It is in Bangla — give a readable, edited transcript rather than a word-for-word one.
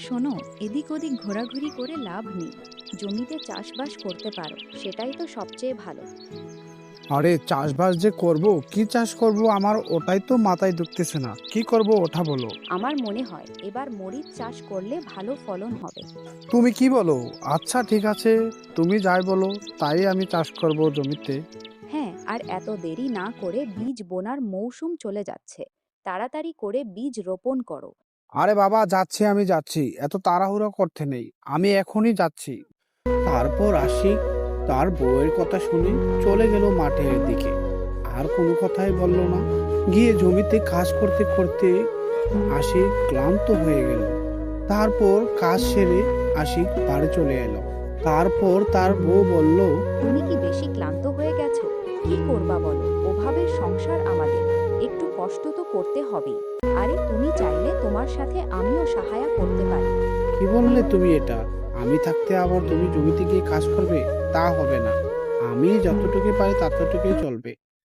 শোনো, এদিক ওদিক ঘোরাঘুরি করে লাভ নেই। জমিতে চাষবাস করতে পারো, সেটাই তো সবচেয়ে ভালো। আরে চাষবাস যে করব, কি চাষ করব আমার ওটাই তো মাথায় ঢুকতেছে না। কি করব ওটা বলো। আমার মনে হয় এবার মরিচ চাষ করলে ভালো ফলন হবে। তুমি কি বলো? আচ্ছা ঠিক আছে, তুমি যাই বলো তাই আমি চাষ করব জমিতে। হ্যাঁ, আর এত দেরি না করে বীজ বোনার মৌসুম চলে যাচ্ছে। তাড়াতাড়ি করে বীজ রোপণ করো। আরে বাবা যাচ্ছি, আমি যাচ্ছি, এত তাড়াহুড়ো করতে নেই, আমি এখনই যাচ্ছি। তারপর আশিক তার বউয়ের কথা শুনে চলে গেল মাঠের দিকে। আর কোনো কথাই বলল না। গিয়ে জমিতে কাজ করতে করতে আশিক ক্লান্ত হয়ে গেল। তারপর কাজ সেরে আশিক বাড়ি চলে এলো। তারপর তার বউ বলল, তুমি কি বেশি ক্লান্ত হয়ে গেছো? কি করবা বলো, ওভাবে সংসার আমাদের। একটু কষ্ট তো করতে হবেই। আরে তুমি চাইলে তোমার সাথে আমিও সহায়তা করতে পারি। কি বললে তুমি এটা? আমি থাকতে আবার তুমি জমিতে গিয়ে কাজ করবে? তা হবে না। আমি যতটুকু পারি ততটুকুই চলবে।